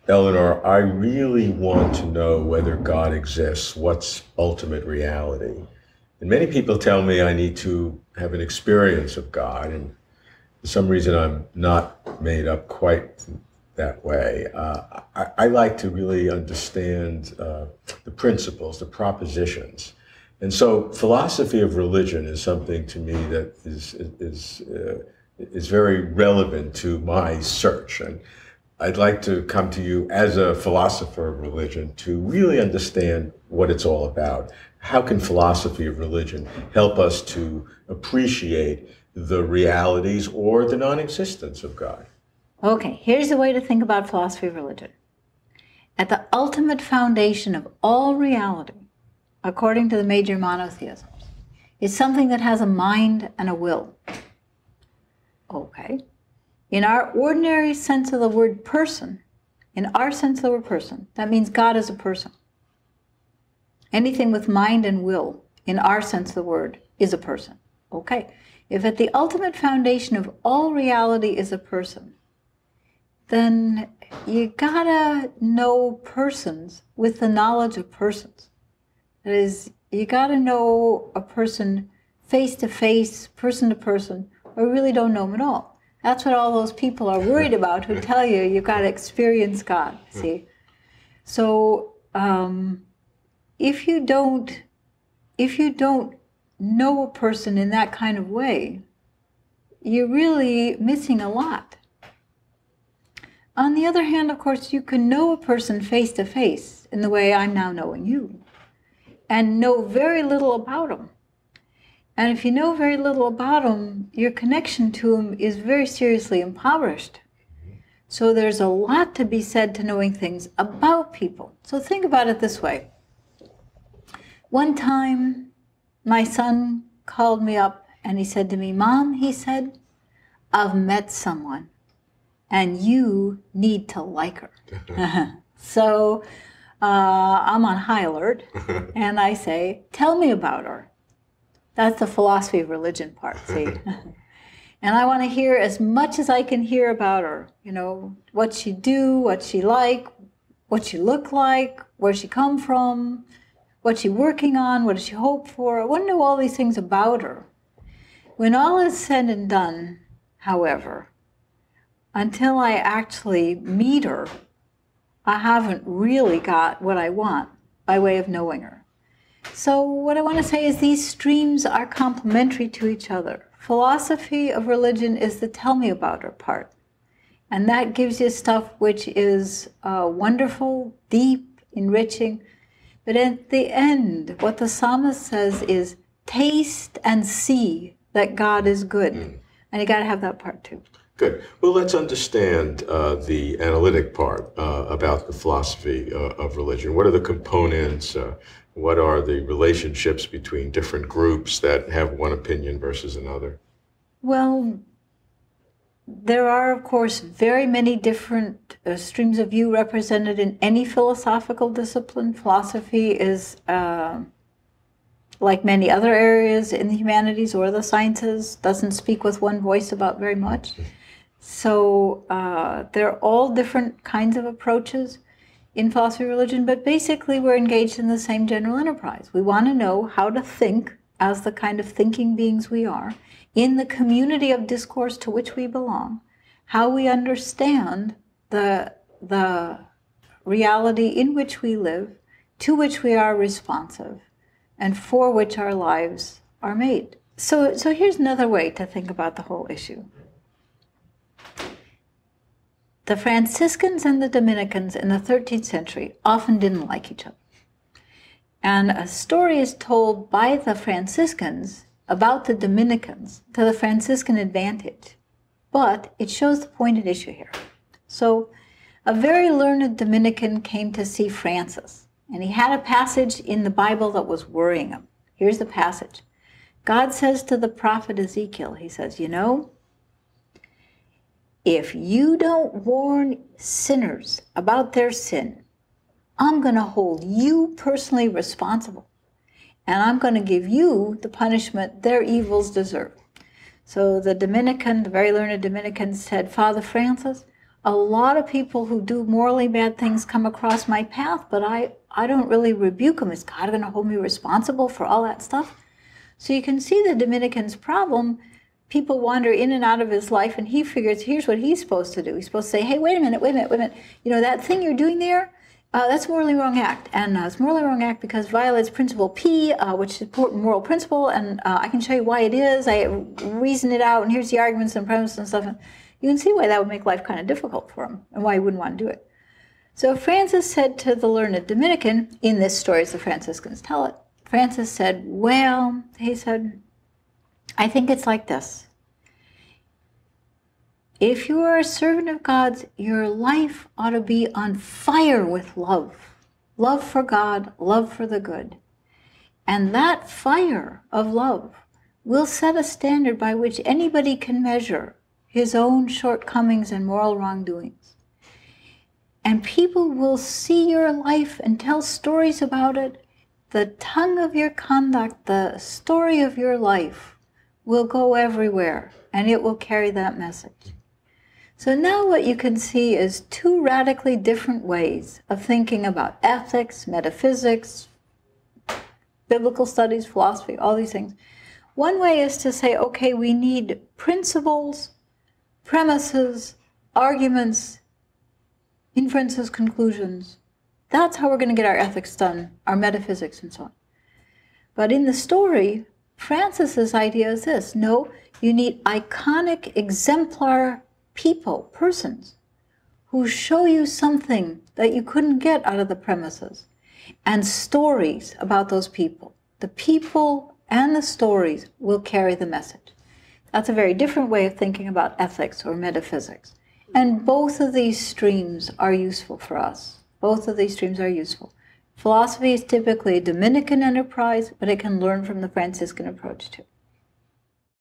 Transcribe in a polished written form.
Eleanor, I really want to know whether God exists. What's ultimate reality? And many people tell me I need to have an experience of God, and for some reason I'm not made up quite that way. I like to really understand the principles, the propositions. And so philosophy of religion is something to me that is very relevant to my search. And I'd like to come to you as a philosopher of religion to really understand what it's all about. How can philosophy of religion help us to appreciate the realities or the non-existence of God? Okay, here's the way to think about philosophy of religion. At the ultimate foundation of all reality, according to the major monotheisms, is something that has a mind and a will. Okay. In our ordinary sense of the word person, in our sense of the word person, that means God is a person. Anything with mind and will, in our sense of the word, is a person. Okay. If at the ultimate foundation of all reality is a person, then you gotta know persons with the knowledge of persons. That is, you gotta know a person face to face, person to person, or you really don't know them at all. That's what all those people are worried about who tell you you've got to experience God, see? So if you don't know a person in that kind of way, you're really missing a lot. On the other hand, of course, you can know a person face to face in the way I'm now knowing you, and know very little about them. And if you know very little about them, your connection to them is very seriously impoverished. So there's a lot to be said to knowing things about people. So think about it this way. One time, my son called me up and he said to me, "Mom," he said, "I've met someone and you need to like her." So I'm on high alert and I say, "Tell me about her." That's the philosophy of religion part, see? And I want to hear as much as I can hear about her. You know, what she do, what she like, what she look like, where she come from, what she working on, what does she hope for. I want to know all these things about her. When all is said and done, however, until I actually meet her, I haven't really got what I want by way of knowing her. So what I want to say is these streams are complementary to each other. Philosophy of religion is the tell me about her part. And that gives you stuff which is wonderful, deep, enriching. But at the end, what the psalmist says is, taste and see that God is good. And you got to have that part too. Good. Well, let's understand the analytic part about the philosophy of religion. What are the components? What are the relationships between different groups that have one opinion versus another? Well, there are, of course, very many different streams of view represented in any philosophical discipline. Philosophy is, like many other areas in the humanities or the sciences, doesn't speak with one voice about very much. So there are all different kinds of approaches in philosophy of religion, but basically we're engaged in the same general enterprise. We want to know how to think as the kind of thinking beings we are, in the community of discourse to which we belong, how we understand the reality in which we live, to which we are responsive, and for which our lives are made. So here's another way to think about the whole issue. The Franciscans and the Dominicans in the 13th century often didn't like each other. And a story is told by the Franciscans about the Dominicans to the Franciscan advantage. But it shows the point at issue here. So a very learned Dominican came to see Francis, and he had a passage in the Bible that was worrying him. Here's the passage. God says to the prophet Ezekiel, he says, you know, if you don't warn sinners about their sin, I'm going to hold you personally responsible. And I'm going to give you the punishment their evils deserve. So the Dominican, the very learned Dominican said, Father Francis, a lot of people who do morally bad things come across my path, but I don't really rebuke them. Is God going to hold me responsible for all that stuff? So you can see the Dominican's problem. People wander in and out of his life, and he figures, here's what he's supposed to do. He's supposed to say, hey, wait a minute. You know, that thing you're doing there, that's a morally wrong act. And it's a morally wrong act because it violates principle P, which is important moral principle, and I can show you why it is. I reason it out, and here's the arguments and premises and stuff. And you can see why that would make life kind of difficult for him, and why he wouldn't want to do it. So Francis said to the learned Dominican, in this story as the Franciscans tell it, Francis said, well, he said, I think it's like this. If you are a servant of God's, your life ought to be on fire with love. Love for God, love for the good. And that fire of love will set a standard by which anybody can measure his own shortcomings and moral wrongdoings. And people will see your life and tell stories about it. The tongue of your conduct, the story of your life, will go everywhere, and it will carry that message. So now what you can see is two radically different ways of thinking about ethics, metaphysics, biblical studies, philosophy, all these things. One way is to say, okay, we need principles, premises, arguments, inferences, conclusions. That's how we're going to get our ethics done, our metaphysics and so on. But in the story, Francis's idea is this. No, you need iconic, exemplar people, persons, who show you something that you couldn't get out of the premises, and stories about those people. The people and the stories will carry the message. That's a very different way of thinking about ethics or metaphysics. And both of these streams are useful for us. Both of these streams are useful. Philosophy is typically a Dominican enterprise, but it can learn from the Franciscan approach too.